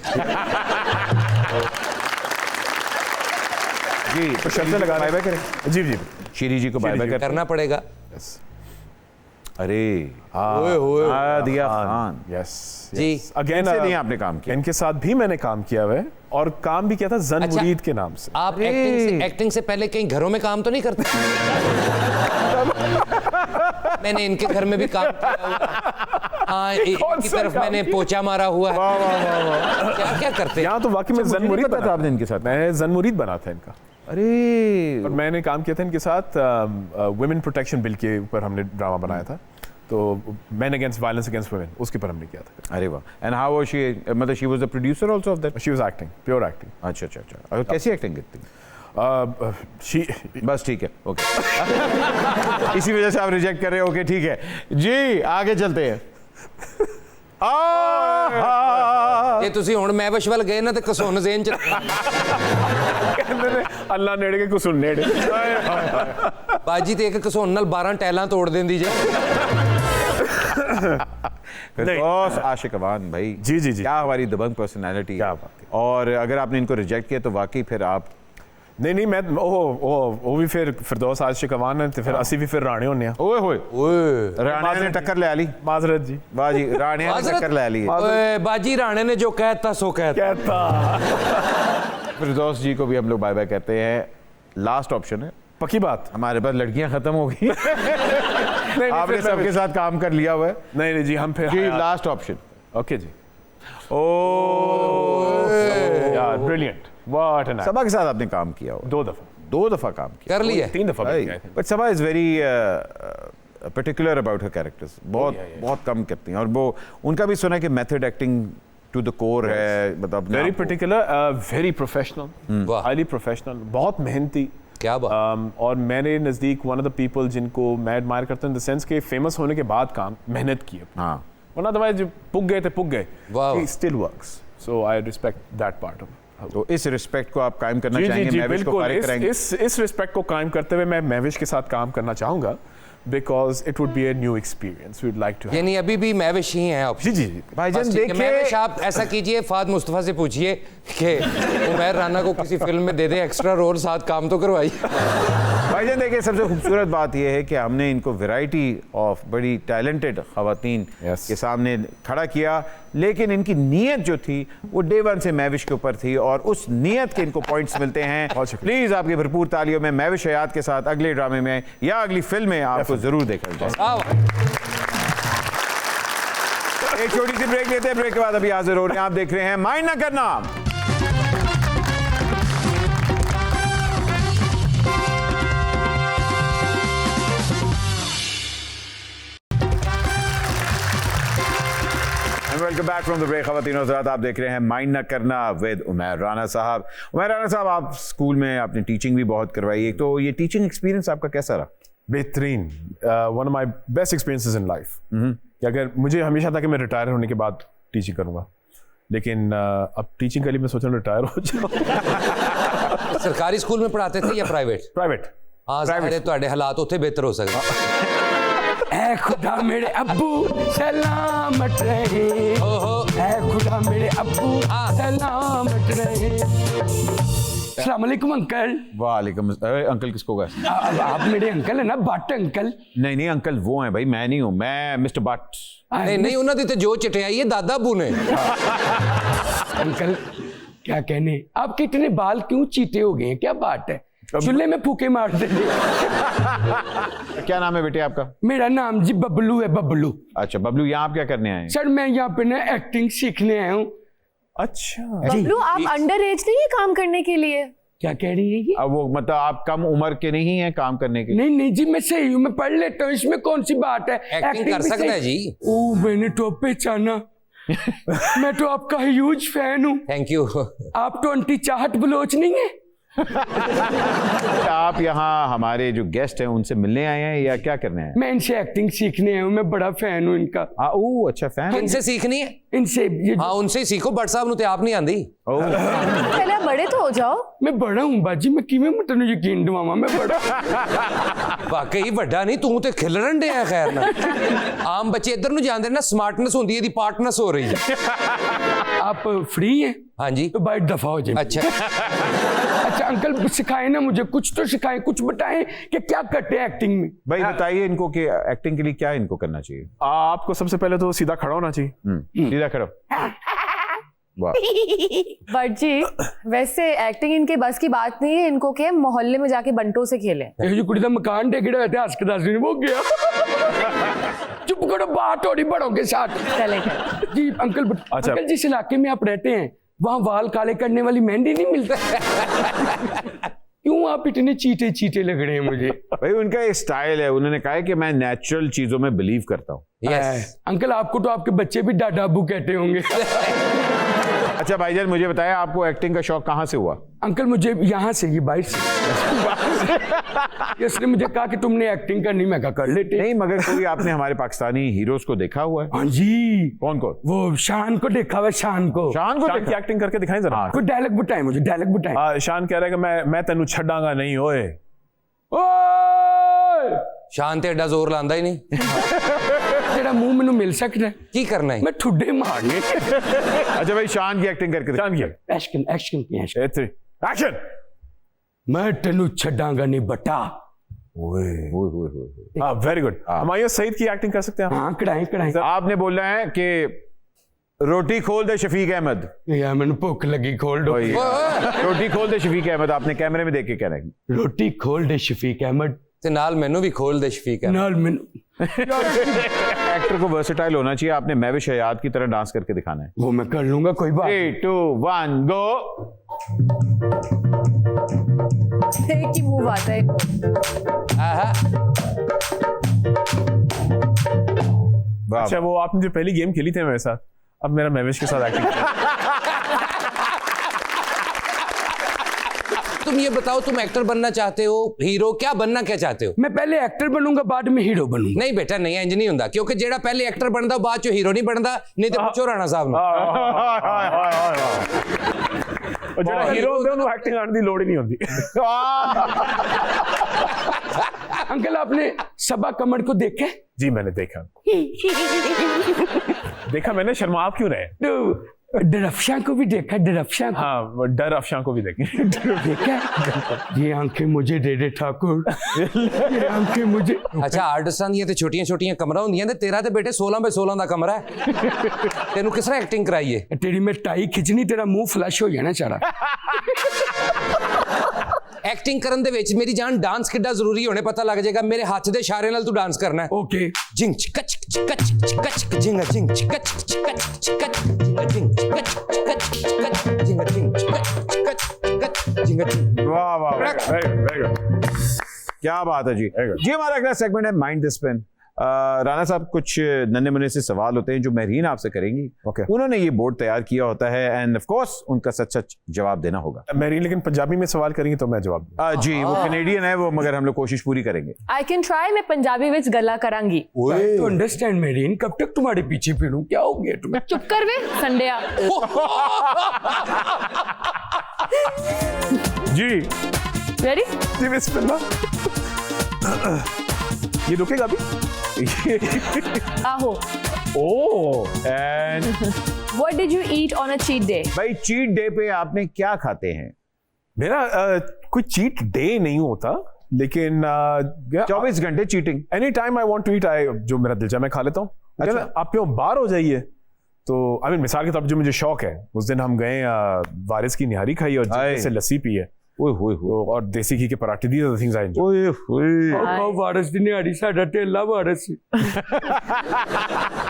जी तो शब्द लगा बाय बाय करें। जी शीरी जी को बाय बाय करना पड़ेगा। अरे दिया खान, यस जी। अगेन नहीं आपने काम किया। इनके साथ भी मैंने काम किया हुआ है, और काम भी किया था जन मुरीद के नाम से। आप एक्टिंग से पहले कहीं घरों में काम तो नहीं करते? मैंने इनके घर में भी काम किया हुआ। हाँ, एक तरफ मैंने पोचा मारा हुआ है। क्या क्या करते हैं यहाँ तो वाकई में मुझे नहीं जन मुरीद पता था आपने इनके साथ। मैं जन मुरीद बना था इनका, अरे और मैंने काम किया था इनके साथ वुमेन प्रोटेक्शन बिल के ऊपर हमने ड्रामा बनाया था, तो man against violence against women, उसके ऊपर हमने किया था। अरे वाह। एंड हाउ वाज शी, मतलब she was the producer also of that? She was acting, pure acting. अच्छा अच्छा अच्छा। और कैसी एक्टिंग करती? शी बस ठीक है, ओके। इसी वजह से आप रिजेक्ट कर रहे हो, ओके ठीक है जी, आगे चलते हैं। ਜੇ ਤੁਸੀਂ ਹੁਣ ਮੈਵਿਸ਼ ਵੱਲ ਗਏ ਨਾ ਤੇ ਕਸੁੰਨ ਜ਼ੇਨ ਚ ਕਹਿੰਦੇ ਨੇ ਅੱਲਾ ਨੇੜੇ ਕੇ ਕੁਸੁਨ ਨੇੜੇ। ਬਾਜੀ ਤੇ ਇੱਕ ਕਸੁੰਨ ਨਾਲ 12 ਟੈਲਾਂ ਤੋੜ ਦਿੰਦੀ ਜੇ। फिरदौस आशिक अवान भाई, जी जी जी, क्या हमारी दबंग पर्सनैलिटी। क्या बात है। और अगर आपने इनको रिजेक्ट किया तो वाकई फिर आप नहीं मैं ਉਹ ਵੀ ਫਿਰ ਫਿਰਦੌਸ ਆਸ਼ਿਕ ਅਵਾਨ ਹੈ ਤੇ ਫਿਰ ਅਸੀਂ ਵੀ ਫਿਰ ਰਾਣੇ ਹੁੰਨੇ ਆ। ओए होए राणा ने टक्कर ले ली। माजरत जी, वाह जी, राणा ने टक्कर ले ली। ਓਏ ਬਾਜੀ ਰਾਣੇ ਨੇ ਜੋ ਕਹਿਤਾ ਸੋ ਕਹਿਤਾ। कहता फिरदौस जी को भी हम लोग बाय बाय कहते हैं। लास्ट ऑप्शन है, पक्की बात। हमारे पास लड़कियां खत्म हो गई। नहीं, आपने फिर सबके साथ काम कर लिया हुआ है नहीं जी, हम फिर जी। लास्ट ऑप्शन, ओके जी। ओ यार ब्रिलियंट, व्हाट एन सबा के साथ आपने काम किया हुआ, 2 दफा काम किया, कर लिया 3 दफा भी किया है। But Saba is very particular about her characters. बहुत कम करती हैं, और वो उनका भी सुना है कि method acting to the core है, मतलब वेरी पर्टिकुलर, वेरी प्रोफेशनल, वाह। हाईली प्रोफेशनल, बहुत मेहनती। क्या बात। और मेरे नज़दीक वन ऑफ द पीपल जिनको मैं एडमायर करता हूँ इन द सेंस के फेमस होने के बाद काम मेहनत की है, हाँ। वरना तो जो पुग गए थे पुग गए, वाह। Still works, so I respect that part of. तो इस रिस्पेक्ट को आप कायम करना जी जी चाहेंगे? जी महविश को बिल्कुल, फारिग कराएंगे? इस रिस्पेक्ट को कायम करते हुए मैं महविश के साथ काम करना चाहूँगा, because it would be a new experience we would like to. यानी अभी भी मैविश ही हैं आप? जी जी जी भाईजान बस ठीक है, मैविश देखिए, आप ऐसा कीजिए, फाद मुस्तफा से पूछिए कि उमैर राना को किसी फिल्म में दे दे एक्स्ट्रा रोल, साथ काम तो करवाइए। भाईजान देखिए, सबसे खूबसूरत बात यह है कि हमने इनको वैरायटी ऑफ बड़ी टैलेंटेड खवातीन Yes. के सामने खड़ा किया, लेकिन इनकी नीयत जो थी वो डे वन से महविश के ऊपर थी, और उस नीयत के इनको पॉइंट्स मिलते हैं। बहुत शुक्रिया। प्लीज आपकी भरपूर तालियों में महविश हयात के साथ अगले ड्रामे में या अगली फिल्म में आपको जरूर देखा जाए। एक छोटी सी ब्रेक लेते हैं, ब्रेक के बाद अभी हाजिर हो रहे हैं। आप देख रहे हैं माइंड ना करना। Welcome back from the break. ख़वातीन और हज़रात, आप देख रहे हैं माइंड ना करना विद उमैर राना साहब। उमैर राना साहब, आप स्कूल में आपने टीचिंग भी बहुत करवाई है, तो ये टीचिंग एक्सपीरियंस आपका कैसा रहा? बेहतरीन, one of my best experiences in life. कि अगर मुझे हमेशा था कि मैं रिटायर होने के बाद टीचिंग करूंगा, लेकिन अब टीचिंग के लिए मैं सोच रहा हूँ रिटायर हो जाऊँ। सरकारी स्कूल में पढ़ाते थे या प्राइवेट? प्राइवेट। हाँ, ज़ाहिर ਤੁਹਾਡੇ हालात ਉੱਥੇ बेहतर हो सकते। ऐ खुदा मेरे अब्बू सलामत रहे, ऐ खुदा मेरे अब्बू सलामत रहे। अस्सलाम वालेकुम अंकल। वालेकुम। अंकल किसको गए? आप मेरे अंकल है ना, भट्ट अंकल? नहीं नहीं अंकल वो हैं भाई, मैं नहीं हूँ, मैं मिस्टर भट्ट। नहीं ਉਹਨਾਂ ਦੀ ਤੇ ਜੋ ਚਟਿਆਈ ਹੈ ਦਾਦਾ ਬੂ ਨੇ। अंकल क्या कहने, आपके इतने बाल क्यों चीटे हो गए हैं, क्या बात है? चूल्हे में फूके मार देंगे। क्या नाम है बेटे आपका? मेरा नाम जी बबलू है, बबलू। अच्छा बबलू, यहाँ आप क्या करने आए हैं? सर मैं यहाँ पे ना एक्टिंग सीखने आया हूँ। अच्छा, बबलू, आप अंडर एज नहीं है काम करने के लिए? क्या कह रही है ये? अब वो मतलब आप कम उम्र के नहीं हैं काम करने के? नहीं नहीं जी, मैं सही हूँ, मैं पढ़ लेता हूँ, इसमें कौन सी बात है? एक्टिंग कर भी सकता है सही- जी। ओह, मैंने तो पहचाना। मैं तो आपका ह्यूज फैन हूँ। Thank you. आप तो अंटी चाहत बलोच नहीं है? आप यहाँ हमारे जो गेस्ट हैं उनसे मिलने आए हैं या क्या करने आए हैं? मैं इनसे एक्टिंग सीखने आया हूँ, मैं बड़ा फैन हूँ इनका। ओह अच्छा, फैन। इनसे सीखनी है? इनसे ये हाँ, उनसे ही सीखो। बट साहब नु ते आप नहीं आंदी। पहले आप बड़े तो हो जाओ। मैं बड़ा हूँ बाजी, मैं किवें मैं तेन यकीन दिवावां, मैं बड़ा। वाकई ਵੱਡਾ ਨਹੀਂ ਤੂੰ ਤੇ ਖਿਲਰਨ ਡਿਆ ਖੈਰ ਨਾ। ਆਮ ਬੱਚੇ ਇੱਧਰ ਨੂੰ ਜਾਂਦੇ ਨਾ, ਸਮਾਰਟਨੈਸ ਹੁੰਦੀ ਹੈ, ਇਹਦੀ ਪਾਰਟਨੈਸ ਹੋ ਰਹੀ ਹੈ। आप फ्री हैं हाँ जी। तो बाइट दफा हो जाए। अच्छा, अच्छा अंकल सिखाए ना मुझे, कुछ तो सिखाएं, कुछ बताएं कि क्या करते हैं एक्टिंग में। भाई बताइए इनको कि एक्टिंग के लिए क्या इनको करना चाहिए? आपको सबसे पहले तो सीधा खड़ा होना चाहिए। सीधा खड़ो। वाह। बट जी, वैसे एक्टिंग इनके बस की बात नहीं है, इनको क्या मोहल्ले में जाके बंटों से खेलें। ये जो कुड़ी दा मकान टेकड़ा होया ते हस के दस दिन हो गया। चुप करो, बात हो रही बड़ों के साथ। चले जी अंकल, अच्छा। अंकल जिस इलाके में आप रहते हैं वहाँ वाल काले करने वाली मेहंदी नहीं मिलती? क्यों आप इतने चीटे चीटे लग रहे हैं मुझे? भाई उनका एक स्टाइल है, उन्होंने कहा है कि मैं नेचुरल चीजों में बिलीव करता हूँ। यस अंकल आपको तो आपके बच्चे भी डाडा अब्बू कहते होंगे। अच्छा भाईजान मुझे बताया आपको एक्टिंग का शौक कहाँ से हुआ? अंकल मुझे यहाँ से, ये बाहर से इसने मुझे कहा कि तुमने एक्टिंग करनी, मैं कहा कर लेते। नहीं मगर कोई आपने हमारे पाकिस्तानी हीरोज को देखा हुआ है? हाँ जी, कौन कौन? वो शान को देखा हुआ, शान को। शान को शान की देखा? एक्टिंग करके दिखाएं जरा। कोई डायलॉग बताए मुझे, डायलॉग बताए। शान कह रहा है कि मैं तेनू छड़ांगा नहीं ओए। ओए शान ते एडा जोर लांदा ही नहीं। तेरा मुंह मैनू मिल सकता है? की करना है? मैं ठुड्डे मारने। अच्छा भाई शान की एक्टिंग करके दिखा। शान की एक्शन एक्शन की एक्शन। एक्शन। मैं तेनू छड़ांगा नहीं बटा। हाँ वेरी गुड। हमायूं सईद की एक्टिंग कर सकते हैं आप? हाँ कढ़ाई कढ़ाई। आपने बोलना है कि रोटी खोल दे शफीक अहमद। यार मैंने भूख लगी, खोल दो। रोटी खोल दे शफीक अहमद, आपने कैमरे में देख के कहना है। रोटी खोल दे शफीक अहमद। ते नाल मैनू भी खोल दे शफीक है। नाल मैनू एक्टर को वर्सेटाइल होना चाहिए, आपने महविश हयात की तरह डांस करके दिखाना है। वो मैं कर लूंगा, कोई बात। 3 2 1 गो। एक ही मूव आता है। आहा वाह। अच्छा वो आपने जो पहली गेम खेली थी मेरे साथ, अब मेरा महविश के साथ एक्टिंग। तुम ये बताओ, तुम एक्टर बनना चाहते हो, हीरो, क्या बनना क्या चाहते हो? मैं पहले एक्टर बनूंगा, बाद में हीरो बनूंगा। नहीं बेटा नहीं, इंज नहीं हुंदा, क्योंकि जेड़ा पहले एक्टर बनदा बाद चो हीरो नहीं बनदा। नहीं तो पूछो राणा साहब ने। और जेड़ा हीरो होंदा ਉਹਨੂੰ एक्टिंग आने ਦੀ ਲੋੜ ही नहीं होती। अंकल आपने सबा कमर को देखा? जी मैंने देखा। देखा मैंने, शर्मा आप क्यों रहे? तो डरफ्शा को भी देखा, डरफ्शा को। हाँ वो डर अफशां को भी देखे। देखा? ये आंखें मुझे दे दे ठाकुर, ये आंखें मुझे। अच्छा आर्टिस्टां ਦੀਆਂ ਤੇ ਛੋਟੀਆਂ-ਛੋਟੀਆਂ ਕਮਰਾ ਹੁੰਦੀਆਂ ਤੇ ਤੇਰਾ ਤੇ ਬੇਟੇ 16x16 ਦਾ ਕਮਰਾ ਹੈ। ਤੈਨੂੰ ਕਿਸ ਤਰ੍ਹਾਂ ਐਕਟਿੰਗ ਕਰਾਈ ਹੈ? तेरी मैं टाई खिंचनी, तेरा मुंह फ्लैश हो जाना सारा। ਐਕਟਿੰਗ ਕਰਨ ਦੇ ਵਿੱਚ ਮੇਰੀ ਜਾਨ ਡਾਂਸ ਕਿੱਡਾ ਜ਼ਰੂਰੀ ਹੋਣੇ ਪਤਾ ਲੱਗ ਜਾਏਗਾ। ਮੇਰੇ ਹੱਥ ਦੇ ਇਸ਼ਾਰੇ ਨਾਲ ਤੂੰ ਡਾਂਸ ਕਰਨਾ ਹੈ। ओके जिंग चिकच चिकच चिकच जिंग जिंग चिकच चिकच चिकच जिंग जिंग चिकच चिकच चिकच जिंग जिंग चिकच चिकच चिकच जिंग जिंग। वाह वाह, वेरी गुड। क्या बात है जी। जी हमारा अगला सेगमेंट है माइंड द स्पिन। राणा साहब कुछ नन्हे मुन्ने से सवाल होते हैं जो महरीन आपसे करेंगी। उन्होंने ये बोर्ड तैयार किया होता है एंड ऑफ कोर्स उनका सच सच जवाब देना होगा। मेरी लेकिन पंजाबी में सवाल करेंगी तो मैं जवाब दूंगा। जी वो कनेडियन है वो, मगर हम लोग कोशिश पूरी करेंगे। आई कैन ट्राई, मैं पंजाबी विच गला करांगी। तो अंडरस्टैंड मेरीन, कब तक तुम्हारे पीछे फिरूं? क्या हो गया तुम्हें? चुप कर वे संडेया। जी रेडी? जी बिस्मिल्लाह। ये रुकेगा अभी? आहो। Oh and What did you eat on a cheat day? भाई चीट डे पे आपने क्या खाते हैं? मेरा कोई चीट डे नहीं होता, लेकिन 24 घंटे cheating. Any time I want to eat, जो मेरा दिल चाहे मैं खा लेता हूँ। अच्छा। आप क्यों बाहर हो जाइए तो आई मीन मिसाल के तौर पर जो मुझे शौक है, उस दिन हम गए वारिस की निहारी खाई और जल्दी से लस्सी पी है और देसी घी के पराठे दिए। The things I enjoy. वारस दी निहारी साडा ढेला वारस।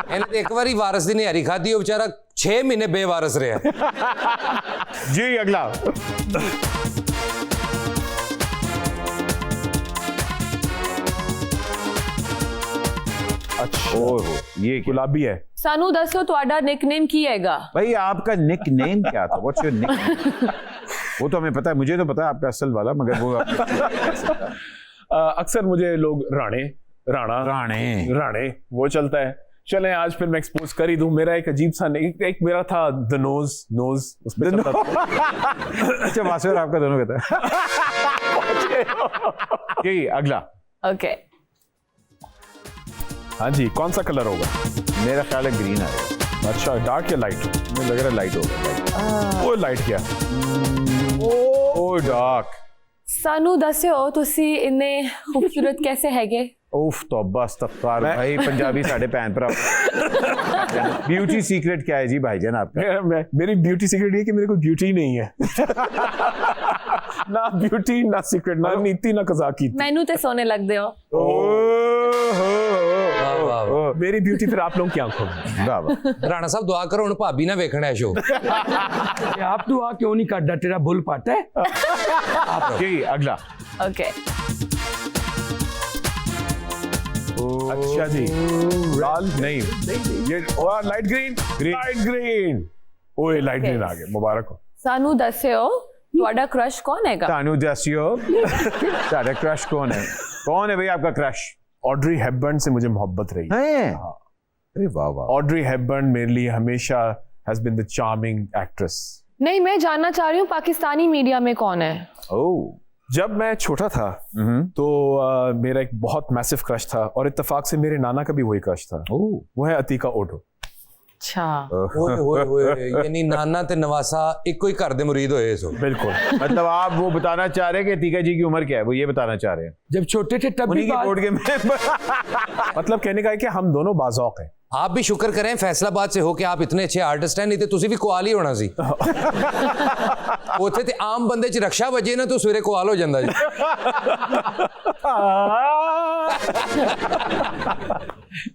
ਇਹਨੇ ਤੇ ਇੱਕ ਵਾਰੀ ਵਾਰਸ ਦੀ ਨਿਹਾਰੀ ਖਾਧੀ, ਉਹ ਵਿਚਾਰਾ 6 ਮਹੀਨੇ ਬੇਵਾਰਸ ਰਿਹਾ। जी अगला। अच्छा ओहो ये गुलाबी है। सानू दसो ਤੁਹਾਡਾ निकनेम की हैगा? भाई आपका निकनेम क्या था? What's your nickname? वो तो हमें पता है, मुझे तो पता है आपका असल वाला, मगर वो अक्सर मुझे लोग राणे वो चलता है। चलें आज फिर मैं एक्सपोज कर ही दूं। मेरा एक अजीब सा एक मेरा था द नोज उसमें चलता था। अच्छा वासुर आपका दोनों का था। जी अगला। ओके हाँ जी, कौन सा कलर होगा? मेरा ख्याल है ग्रीन आएगा। अच्छा डार्क या लाइट? मुझे लग रहा है लाइट होगा। वो लाइट क्या? ओ डार्क। सानू दस्यो तुसी इन्ने खूबसूरत कैसे हैगे? उफ तौबा इस्तग़फ़ार। भाई पंजाबी साढ़े भैन भरा। ब्यूटी सीक्रेट क्या है जी भाईजान आपका? मेरी ब्यूटी सीक्रेट ये कि मेरे को ब्यूटी नहीं है। ना ब्यूटी ना सीक्रेट, ना नीति ना कज़ाकी। मैनू ते सोने लग दे हो। वाह वाह वाह। मेरी ब्यूटी फिर आप लोग की आंखों में। वाह वाह। राणा साहब दुआ करो हुण भाभी ना वेखना है शो। ये आप दुआ क्यों नहीं करदा, तेरा बुल पाटा है। जी अगला। ओके अच्छा जी, लाल नहीं, ये लाइट ग्रीन, लाइट ग्रीन। ओए लाइट ग्रीन आ गया, मुबारक हो। सानू दस्यो ਤੁਹਾਡਾ क्रश कौन हैगा? तानू दस्यो तेरा क्रश कौन है भाई आपका क्रश? ऑड्री हेपबर्न से मुझे मोहब्बत रही। है? अरे वाह वाह। ऑड्री हेपबर्न मेरे लिए हमेशा has been the charming actress. नहीं, मैं जानना चाह रही हूँ पाकिस्तानी मीडिया में कौन है? ओह। जब मैं छोटा था तो मेरा एक बहुत मैसिव क्रश था, और इत्तेफाक से मेरे नाना का भी वही क्रश था। वो है अतीका ओटो। अच्छा, ओए ओए ओए, यानी नाना ते नवासा इको ही घर दे मुरीद होए सो। बिल्कुल। मतलब आप वो बताना चाह रहे हैं कि अतीका जी की उम्र क्या है, वो ये बताना चाह रहे हैं? जब छोटे थे तब उन्हीं भी की बात, बोर्ड के में। मतलब कहने का है कि हम दोनों बाज़ौक हैं। आप भी शुक्र करें फैसलाबाद से हो कि आप इतने अच्छे आर्टिस्ट हैं, नहीं तो तुसी भी कुआल ही होना सी। उत्थे ते आम बंदे च रक्षा वजे ना तो सवेरे कुआल हो जांदा जी।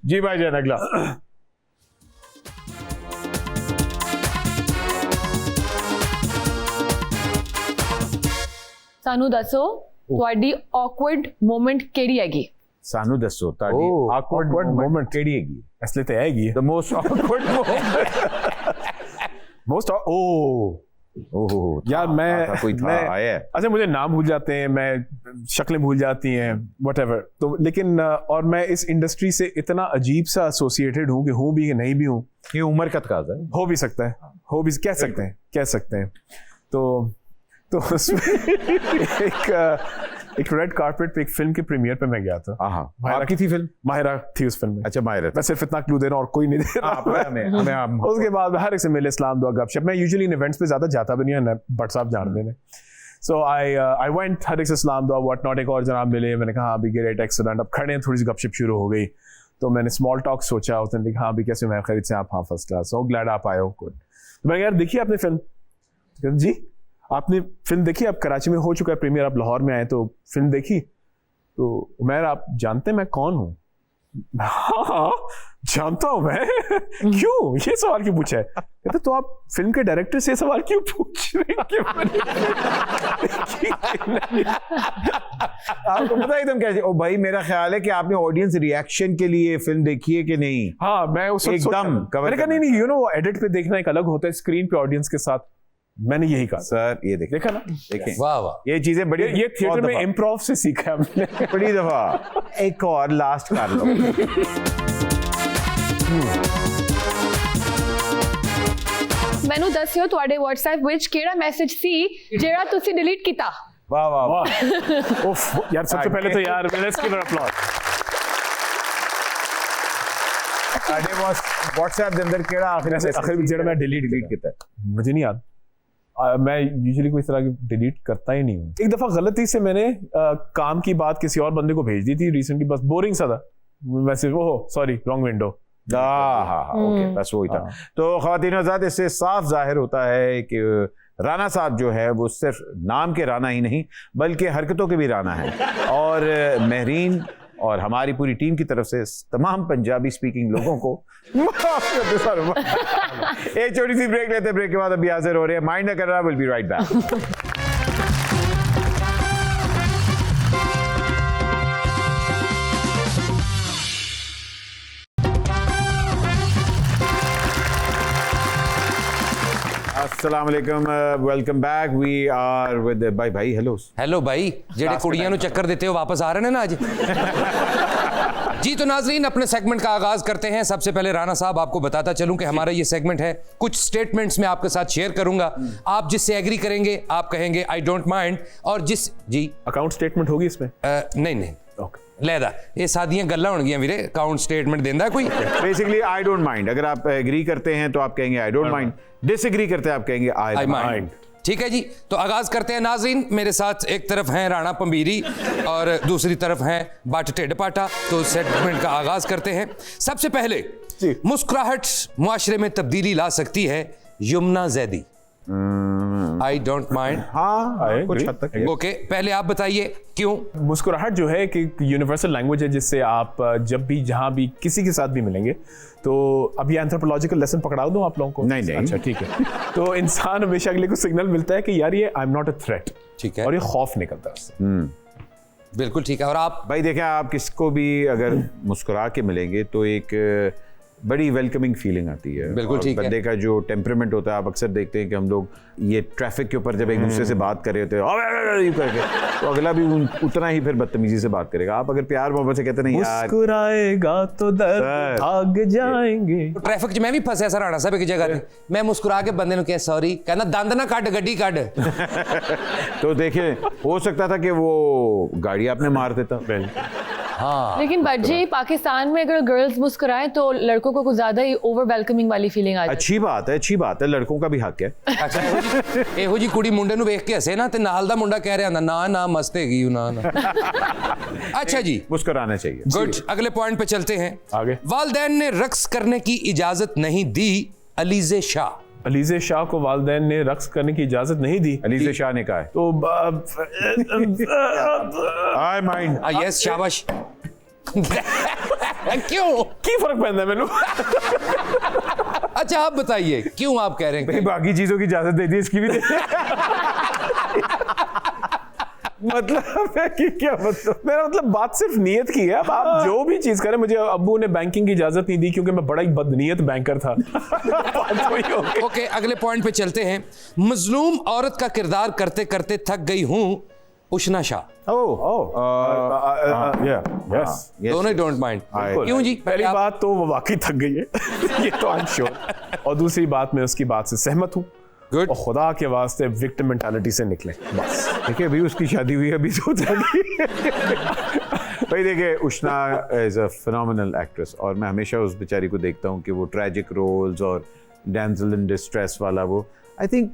जी भाईजान अगला। सानू दसो ਤੁਹਾਡੀ awkward moment ਕਿਹੜੀ ਹੈਗੀ? सानू दसो ताड़ी awkward moment केड़ी हैगी? इसलिए तो आएगी The most awkward moment। Most. Oh यार, मैं कोई था आया है। अच्छा, मुझे नाम भूल जाते हैं, मैं शक्लें भूल जाती हैं, व्हाटएवर। तो लेकिन और मैं इस इंडस्ट्री से इतना अजीब सा एसोसिएटेड हूँ कि हूँ भी कि नहीं भी हूँ। ये उम्र का तकाजा है। हो भी सकता है, हो भी कह सकते हैं। तो उसमें एक रेड कारपेट पे एक फिल्म के प्रीमियर पे मैं गया था। आपकी थी फिल्म? माहिरा थी उस फिल्म में। अच्छा माहिरा। मैं सिर्फ इतना क्लू दे रहा हूँ और कोई नहीं दे रहा। उसके बाद हर एक से मिले, सलाम दुआ गपशप। मैं यूजुअली इन इवेंट्स पे ज्यादा जाता भी नहीं है, बट साहब जानते हैं। सो आई वेंट, हर एक से सलाम दुआ व्हाट नॉट। एक और जनाब मिले, मैंने कहा हाँ अभी ग्रेट एक्सीलेंट। अब खड़े हैं, थोड़ी सी गपशप शुरू हो गई, तो मैंने स्मॉल टॉक सोचा। उसने कहा हाँ अभी कैसे मैं खरीद से? आप हाँ फर्स्ट क्लास, सो ग्लैड आप आए हो। गुड। तो मैंने यार देखिए आपने फिल्म? जी आपने फिल्म देखी? अब कराची में हो चुका है प्रीमियर, आप लाहौर में आए तो फिल्म देखी? तो उमैर आप जानते हैं मैं कौन हूँ? हाँ जानता हूँ मैं। क्यों ये सवाल क्यों पूछा है? कहते तो आप फिल्म के डायरेक्टर से सवाल क्यों पूछ रहे हैं? आपको पता है एकदम कैसे? ओ भाई मेरा ख्याल है कि आपने ऑडियंस रिएक्शन के लिए फिल्म देखी है कि नहीं? हाँ मैं उस एकदम मैंने कहा नहीं यू नो एडिट पे देखना एक अलग होता है, स्क्रीन पे ऑडियंस के साथ। मैंने यही कहा सर। ये देखा ना, देखें वाह वाह, ये चीजें बड़ी, ये थिएटर में इम्प्रोव से सीखा है हमने बड़ी दफा। एक और लास्ट कर लो। ਮੈਨੂੰ ਦੱਸਿਓ ਤੁਹਾਡੇ WhatsApp ਵਿੱਚ ਕਿਹੜਾ ਮੈਸੇਜ ਸੀ ਜਿਹੜਾ ਤੁਸੀਂ ਡਿਲੀਟ ਕੀਤਾ? वाह वाह वाह। उफ यार, सबसे पहले तो यार लेट्स गिव अ अपलॉज। साडे WhatsApp ਦੇ ਅੰਦਰ ਕਿਹੜਾ आखिर में जेड़ा मैं डिलीट किया है? मुझे नहीं याद। मैं यूजुअली कोई इस तरह की डिलीट करता ही नहीं हूँ। एक दफा गलती से मैंने काम की बात किसी और बंदे को भेज दी थी रिसेंटली, बस बोरिंग सा था message. Oh sorry wrong window. Okay बस वही था। तो ख़वातीन हज़रात, इससे साफ जाहिर होता है कि राना साहब जो है वो सिर्फ नाम के राना ही नहीं बल्कि हरकतों के भी राना है। और महरीन और हमारी पूरी टीम की तरफ से तमाम पंजाबी स्पीकिंग लोगों को एक छोटी सी ब्रेक लेते हैं। ब्रेक के बाद अभी हाजिर हो रहे हैं। माइंड न करना, विल बी राइट बैक। अस्सलाम वालेकुम, welcome back. We are with भाई हेलो भाई जेड़े कुड़ियां नु चक्कर देते हो वापस आ रहे हैं ना आज? जी तो नाजरीन, अपने सेगमेंट का आगाज करते हैं। सबसे पहले राना साहब आपको बताता चलूं कि हमारा ये सेगमेंट है, कुछ स्टेटमेंट्स मैं आपके साथ शेयर करूंगा, आप जिससे एग्री करेंगे आप कहेंगे आई डोंट माइंड, और जिस जी अकाउंट स्टेटमेंट होगी इसमें? नहीं लैदा ये सादियां गल्लां होणगियां वीरे, अकाउंट स्टेटमेंट देंदा कोई? Basically I don't mind. अगर आप एग्री करते हैं तो आप कहेंगे आई डोंट माइंड, डिसएग्री करते हैं आप कहेंगे आई माइंड। ठीक है जी, तो आगाज करते हैं नाजरीन। मेरे साथ एक तरफ हैं राणा पंबीरी और दूसरी तरफ हैं बाट टेढ़ पाटा। तो सेगमेंट का आगाज करते हैं। सबसे पहले मुस्कुराहट मुआशरे में तब्दीली ला सकती है Yamuna Zaidi. I don't mind. हाँ I कुछ agree. हद तक ओके, पहले आप बताइए क्यों? मुस्कुराहट जो है कि यूनिवर्सल लैंग्वेज है जिससे आप जब भी जहाँ भी किसी के साथ भी मिलेंगे तो अभी एंथ्रोपोलॉजिकल लेसन पकड़ा दूं आप लोगों को? नहीं, नहीं। अच्छा ठीक है। तो इंसान हमेशा अगले को सिग्नल मिलता है कि यार ये I am not a threat, ठीक है, और ये खौफ निकलता है उससे। बिल्कुल ठीक है। और आप? भाई देखें, आप किसको भी अगर मुस्कुरा के मिलेंगे तो एक बड़ी वेलकमिंग फीलिंग आती है। बिल्कुल और ठीक है। बंदे का जो टेम्परामेंट होता है, आप अक्सर देखते हैं कि हम लोग ये ट्रैफिक के ऊपर जब एक दूसरे से बात कर रहे होते हैं यूं करके, तो अगला भी उतना ही फिर बदतमीजी से बात करेगा। आप अगर प्यार मोहब्बत से कहते नहीं यार, मुस्कुराएगा तो दर्द भाग जाएंगे। ट्रैफिक च मैं भी फंसिया सर राणा साहब एक जगह पे, मैं मुस्कुरा के बंदे ने कहा सॉरी, कहना दंद ना कट गड्डी कट। तो देखिए हो सकता था कि वो गाड़ी आपने मार देता। हाँ, लेकिन बच्चे पाकिस्तान में अगर गर्ल्स मुस्कुराएं तो लड़कों को कुछ ज्यादा ही ओवर वेलकमिंग वाली फीलिंग आ जाती अच्छी बात है, अच्छी बात है, लड़कों का भी हक है। अच्छा ਇਹੋ ਜੀ ਕੁੜੀ ਮੁੰਡੇ ਨੂੰ ਵੇਖ ਕੇ ਹੱਸੇ ਨਾ ਤੇ ਨਾਲ ਦਾ ਮੁੰਡਾ ਕਹਿ ਰਿਹਾ ਹੁੰਦਾ ਨਾ ਨਾ ਮਸਤ ਹੈਗੀ ਨਾ ਨਾ। अच्छा जी, मुस्कुराना चाहिए। गुड। अगले पॉइंट पे चलते हैं। आगे। वालदैन ने रक्स करने की इजाजत नहीं दी अलीज़े शाह। अलीज़े शाह को वालिदैन ने रक्स करने की इजाजत नहीं दी। अलीज़े शाह ने कहा है तो आई माइंड। यस, शाबाश। क्यों? की फर्क पैंदा है मैनू? अच्छा आप बताइए क्यों आप कह रहे हैं? भाई बाकी चीजों की इजाजत दे दी, इसकी भी दे मतलब है कि क्या मतलब? मेरा मतलब बात सिर्फ नीयत की है। अब आप जो भी चीज करें, मुझे अब्बू ने बैंकिंग की इजाजत नहीं दी क्योंकि मैं बड़ा ही बदनीयत बैंकर था। बात वही हो गई। ओके, अगले पॉइंट पे चलते हैं। मजलूम औरत का किरदार करते करते थक गई हूं, उशना शाह। यस। दोनों ही डोंट माइंड। क्यों जी? पहली बात तो वो वाकई थक गई है। ये तो आई एम श्योर। और दूसरी बात, मैं उसकी बात से सहमत हूँ। गुड। और खुदा के वास्ते विक्टिम मेंटालिटी से निकले बस। देखिए अभी उसकी शादी हुई है, अभी तो भाई देखिए उष्णा इज अ फिनोमिनल एक्ट्रेस, और मैं हमेशा उस बेचारी को देखता हूँ कि वो ट्रैजिक रोल्स और डैंजल इन डिस्ट्रेस वाला वो, I think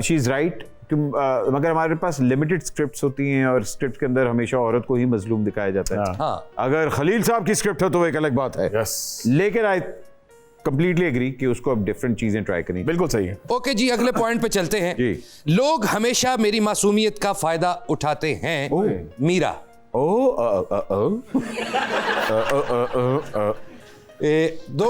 she is right. मगर हमारे पास लिमिटेड स्क्रिप्ट्स होती हैं और स्क्रिप्ट के अंदर हमेशा औरत को ही मजलूम दिखाया जाता है। हाँ। अगर खलील साहब की स्क्रिप्ट हो तो वो एक अलग बात है। यस, लेकिन आई कंप्लीटली एग्री कि उसको अब डिफरेंट चीजें ट्राई करनी। बिल्कुल सही है। ओके जी, अगले पॉइंट पे चलते हैं। जी। लोग हमेशा मेरी मासूमियत का फायदा उठाते हैं, मीरा। दो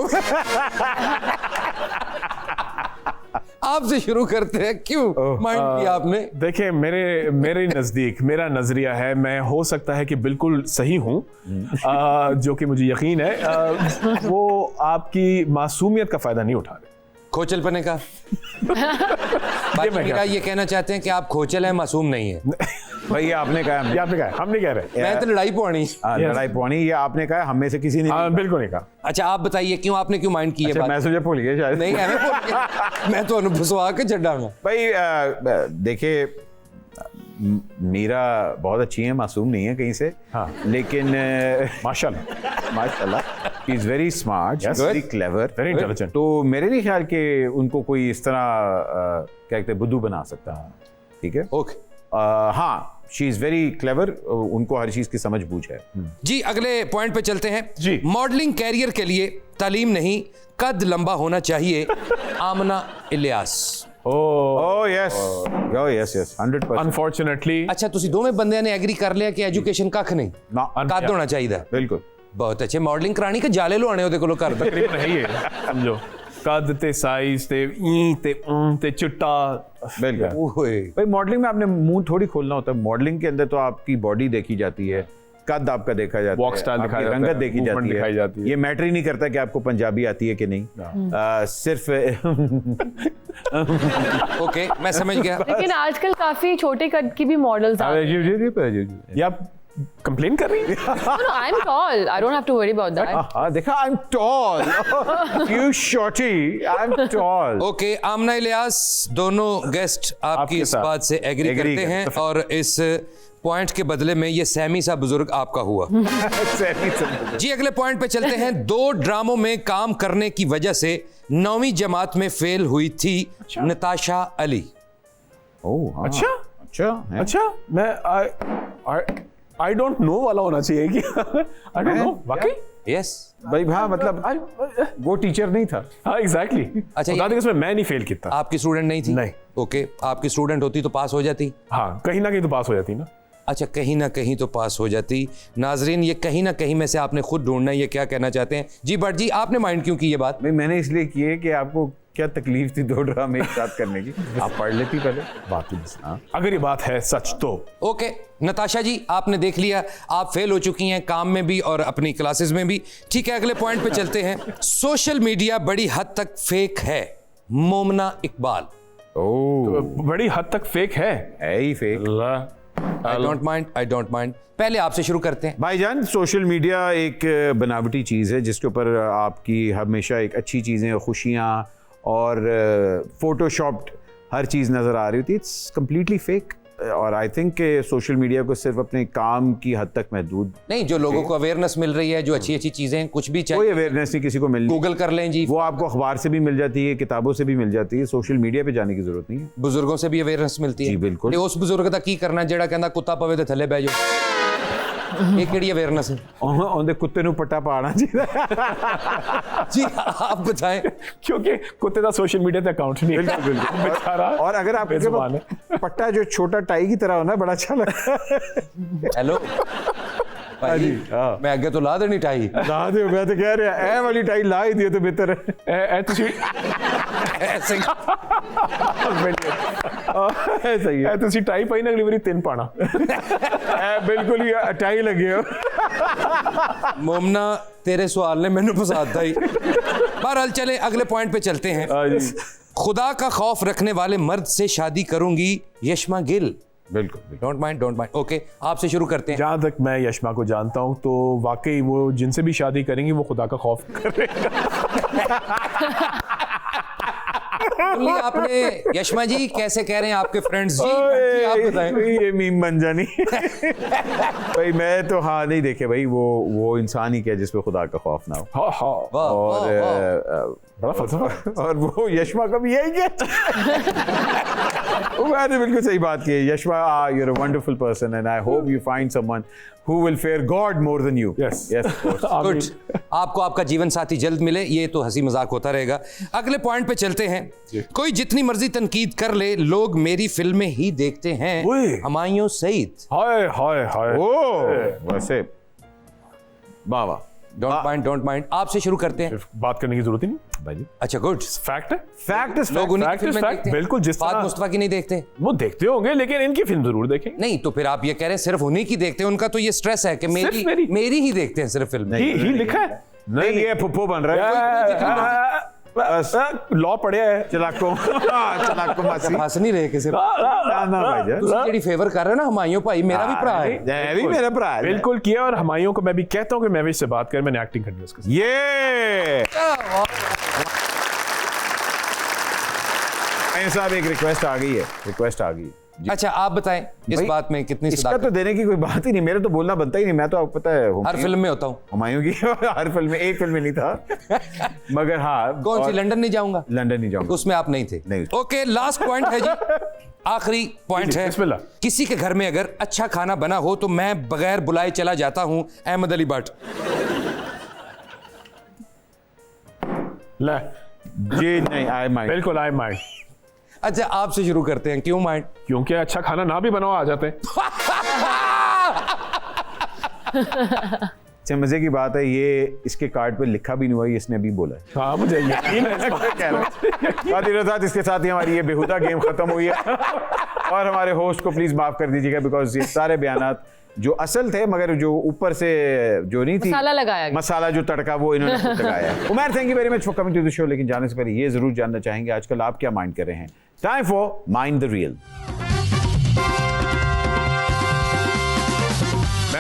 आपसे शुरू करते हैं। क्यों माइंड किया आपने? देखिए मेरे नज़दीक मेरा नज़रिया है, मैं हो सकता है कि बिल्कुल सही हूँ, जो कि मुझे यकीन है। वो आपकी मासूमियत का फ़ायदा नहीं उठा रहे, खोचल पने का। मीरा ये कहना चाहते हैं कि आप खोचल हैं, मासूम नहीं है। भाई ये आपने कहा, ये आपने कहा, हम नहीं कह रहे। मैं तो लड़ाई पवानी। लड़ाई पवानी, ये आपने कहा, हम में से किसी ने बिल्कुल नहीं कहा। अच्छा आप बताइए क्यों आपने क्यों माइंड किया? मैं सोचा भूल गया शायद। नहीं मैं तो फुसवा के चढ़ाऊंगा। भाई देखिए मीरा बहुत अच्छी है, मासूम नहीं है कहीं से। हाँ। लेकिन माशाल्लाह she is very smart, very clever, very intelligent. तो मेरे नहीं ख्याल कि उनको कोई इस तरह क्या कहते हैं बुद्धू बना सकता। ठीक है, ओके। हाँ, शी इज वेरी क्लेवर, उनको हर चीज की समझ बूझ है। जी अगले पॉइंट पे चलते हैं। जी। मॉडलिंग कैरियर के लिए तालीम नहीं, कद लंबा होना चाहिए, Amna Ilyas. Oh yes, 100%। Unfortunately अच्छा ਤੁਸੀਂ ਦੋਵੇਂ ਬੰਦਿਆਂ ਨੇ ਐਗਰੀ ਕਰ ਲਿਆ ਕਿ ਐਜੂਕੇਸ਼ਨ ਕੱਖ ਨਹੀਂ, ਕੱਦ ਹੋਣਾ ਚਾਹੀਦਾ। बिल्कुल। ਬਹੁਤ ਅੱਛੇ। ਮॉडलिंग ਕਰਾਣੀ ਕਿ ਜਾਲੇ ਲਵਾਣੇ ਉਹਦੇ ਕੋਲੋਂ ਘਰ ਦੇ? तकरीबन है ये, समझो कद ते साइज ते ते चिट्टा। बिल्कुल। ओए भाई मॉडलिंग में आपने मुंह थोड़ी खोलना होता है। मॉडलिंग के अंदर तो आपकी बॉडी देखी जाती है, कद आपका देखा जाता Walk है, style आपकी दिखाया जाता रंगत है, देखी movement दिखाई जाती जाती है। है। ये मैटर ही नहीं करता कि आपको पंजाबी आती है कि नहीं। सिर्फ ओके मैं समझ गया। लेकिन आजकल काफी छोटे कद की भी मॉडल्स आ रही हैं। ये आप कंप्लेन कर रही हैं? No, I'm tall. I don't have to worry about that. देखा, I am tall, you shorty, I am tall. Okay Amna Ilyas, दोनों गेस्ट आपकी आपके इस साथ बात से एग्री agree करते हैं और इस पॉइंट के बदले में ये सहमी सा बुजुर्ग आपका हुआ। जी अगले पॉइंट पे चलते हैं। 2 ड्रामों में काम करने की वजह से 9वीं जमात में फेल हुई थी नताशा अली। ओह अच्छा अच्छा अच्छा, मैं आई डोंट नो वाला होना चाहिए कि आई डोंट नो। वाकई यस भाई, हाँ मतलब वो टीचर नहीं था। हाँ एग्जैक्टली। अच्छा, बता दें उसमें मैं नहीं फेल किया। आपकी स्टूडेंट नहीं थी? नहीं। ओके, आपकी स्टूडेंट होती तो पास हो जाती? हाँ, कहीं ना कहीं तो पास हो जाती ना। अच्छा, कहीं ना कहीं तो पास हो जाती। नाजरीन, ये कहीं ना कहीं में से आपने खुद ढूंढना है ये क्या कहना चाहते हैं। जी भट्ट जी, आपने माइंड क्यों की ये बात? भाई मैंने इसलिए की है कि आपको क्या तकलीफ थी 2 ड्रामे एक साथ करने की, आप पढ़ लेती पहले बात। हाँ, अगर ये बात है सच तो। ओके नताशा जी, आपने देख लिया, आप फेल हो चुकी हैं काम में भी और अपनी क्लासेस में भी। ठीक है, अगले पॉइंट पे चलते हैं। सोशल मीडिया बड़ी हद तक फेक है, मोमना इकबाल। ओह, बड़ी हद तक फेक है ही फेक। I don't mind. पहले आपसे शुरू करते हैं भाईजान। सोशल मीडिया एक बनावटी चीज़ है जिसके ऊपर आपकी हमेशा एक अच्छी चीज़ें, खुशियाँ और फोटोशॉप्ड हर चीज़ नज़र आ रही होती है। It's completely fake. और आई थिंक सोशल मीडिया को सिर्फ अपने काम की हद तक महदूद नहीं, जो लोगों को अवेयरनेस मिल रही है, जो अच्छी अच्छी चीजें, कुछ भी कोई चाहिए अवेयरनेस नहीं किसी को मिल, गूगल कर लें जी, वो आपको अखबार से भी मिल जाती है, किताबों से भी मिल जाती है। सोशल मीडिया पे जाने की जरूरत नहीं है। बुजुर्गों से भी अवेयरनेस मिलती है। जी, बिल्कुल। ते उस बुजुर्ग का की करना जेड़ा कहंदा कुत्ता पवे ते थले बह जाओ, ये केड़ी अवेयरनेस है ਉਹਦੇ ਕੁੱਤੇ ਨੂੰ ਪੱਟਾ ਪਾਣਾ ਚਾਹੀਦਾ। जी? आप बताएं। क्योंकि कुत्ते का सोशल मीडिया पे अकाउंट नहीं है। बिल्कुल बिल्कुल। बेचारा और अगर आपके बेजुबान है। पास पट्टा जो छोटा टाई की तरह होना बड़ा अच्छा लगता है। हेलो भाई, मैं आगे तो ला देनी टाई। ला दे, मैं तो कह रहा ए वाली टाई ला ही दिए तो बेहतर है। ऐसे ही। सही है। ਤੁਸੀਂ ਟਾਈ ਪਾਈ ਨਾ ਅਗਲੀ ਵਾਰੀ 3 ਪਾਣਾ। बिल्कुल ही टाई लगे हो। मोमना, तेरे सवाल ने मैंने फंसाता ही। बहरहाल चले अगले पॉइंट पे चलते हैं। खुदा का खौफ रखने वाले मर्द से शादी करूंगी, यशमा गिल। बिल्कुल। Don't mind. ओके, आपसे शुरू करते हैं। जहाँ तक मैं यशमा को जानता हूँ तो वाकई वो जिनसे भी शादी करेंगी वो खुदा का खौफ करेगा। आपने यशमा जी कैसे कह रहे हैं आपके फ्रेंड्स जी? आप बताएं। ये मीम बन जानी। भाई मैं तो हाँ नहीं देखे भाई, वो इंसान ही क्या जिसपे खुदा का खौफ ना हो। हाँ हाँ, और बड़ा फलसफा। और वो यशमा का भी यही क्या? मैंने बिल्कुल सही बात की है। Yashma, you're a wonderful person and I hope you find someone who will fear God more than you. Yes. Yes, of course. Good, आपको आपका जीवन साथी जल्द मिले, ये तो हंसी मजाक होता रहेगा। अगले पॉइंट पे चलते हैं। कोई जितनी मर्जी तनकीद कर ले, लोग मेरी फिल्में ही देखते हैं, हुमायूं सईद। हाय हाय हाय। ओ वैसे वाह वाह। Don't mind. आपसे शुरू करते हैं। बात करने की जरूरत ही नहीं भाई। अच्छा गुड, फैक्ट है। फैक्ट इज लोग उन्हीं की fact is फिल्में fact, देखते हैं। बिल्कुल। जिस फात तरह मुस्तफा की नहीं देखते? वो देखते होंगे लेकिन इनकी फिल्म जरूर देखेंगे। नहीं तो फिर आप ये कह रहे हैं सिर्फ उन्हीं की देखते हैं, उनका तो ये स्ट्रेस है कि मेरी ही देखते हैं सिर्फ फिल्म। ही लिखा है। नहीं ये फुप्पो बन रहा है। लॉ पढ़िया है। चलाको चलाको मासी हंस नहीं रहे किसी ना भाईजान। ਤੁਸੀਂ ਜਿਹੜੀ ਫੇਵਰ ਕਰ ਰਹੇ ਹੋ ਨਾ हुमायूं भाई, मेरा भी भरा है। ये भी मेरा भरा है। बिल्कुल किया। और हुमायूं को मैं भी कहता हूँ कि मैं भी इससे बात कर, मैंने एक्टिंग करनी है उसके साथ। ये साहब एक रिक्वेस्ट आ गई है। अच्छा आप बताएं इस बात में कितनी इसका सदाकत? तो देने की कोई बात ही नहीं, मेरे तो बोलना बनता ही नहीं। मैं तो आपको पता है हर फिल्म में होता हूँ। हुमायूं की हर फिल्म में, एक फिल्म में नहीं था मगर हाँ। कौन सी? लंदन नहीं जाऊंगा। लंदन नहीं जाऊंगा, उसमें आप नहीं थे। नहीं। ओके, लास्ट पॉइंट है जी, आखिरी पॉइंट है। बिस्मिल्लाह। किसी के घर में अगर अच्छा खाना बना हो तो मैं बगैर बुलाए चला जाता हूं, अहमद अली भट्ट। ले जी नहीं, आई माइंड। बिल्कुल आई माइंड। अच्छा आपसे शुरू करते हैं। क्यों माइंड? क्योंकि अच्छा खाना ना भी बनाओ आ जाते हैं। अच्छा मजे की बात है, ये इसके कार्ड पे लिखा भी नहीं हुआ, इसने अभी बोला है। हाँ मुझे यकीन है। साथ इसके साथ ही हमारी ये बेहुदा गेम खत्म हुई है। और हमारे होस्ट को प्लीज माफ कर दीजिएगा बिकॉज ये सारे बयानात जो असल थे मगर जो ऊपर से जो नहीं थी, मसाला लगाया गया। मसाला जो तड़का वो इन्होंने खुद लगाया है। Umar, thank you very much for coming to the show. लेकिन जाने से पहले ये जरूर जानना चाहेंगे आजकल आप क्या माइंड कर रहे हैं। Time for mind the real.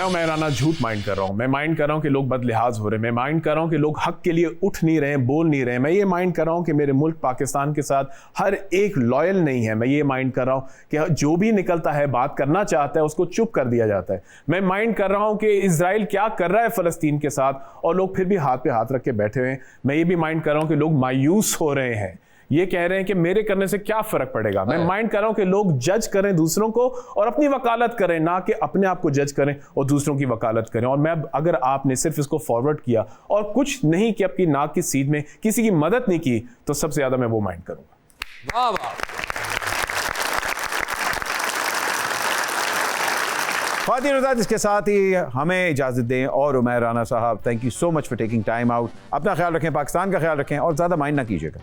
मैं राना झूठ माइंड कर रहा हूँ। मैं माइंड कर रहा हूँ कि लोग बदलिहाज हो रहे हैं। मैं माइंड कर रहा हूँ कि लोग हक के लिए उठ नहीं रहे हैं, बोल नहीं रहे हैं। मैं ये माइंड कर रहा हूँ कि मेरे मुल्क पाकिस्तान के साथ हर एक लॉयल नहीं है। मैं ये माइंड कर रहा हूँ कि जो भी निकलता है, बात करना चाहता है, उसको चुप कर दिया जाता है। मैं माइंड कर रहा हूँ कि इजराइल क्या कर रहा है फ़लस्तीन के साथ और लोग फिर भी हाथ पे हाथ रख के बैठे हुए हैं। मैं ये भी माइंड कर रहा हूँ कि लोग मायूस हो रहे हैं, ये कह रहे हैं कि मेरे करने से क्या फर्क पड़ेगा। मैं माइंड कर रहा हूं कि लोग जज करें दूसरों को और अपनी वकालत करें, ना कि अपने आप को जज करें और दूसरों की वकालत करें। और मैं अगर आपने सिर्फ इसको फॉरवर्ड किया और कुछ नहीं कि आपकी नाक की सीध में किसी की मदद नहीं की तो सबसे ज्यादा मैं वो माइंड करूंगा। वाह वाह। ख्वातीन और हज़रात, इसके साथ ही हमें इजाज़त दें। और उमैर राना साहब, thank you so much for taking time out. अपना ख्याल रखें, पाकिस्तान का ख्याल रखें और ज़्यादा माइंड ना कीजिएगा।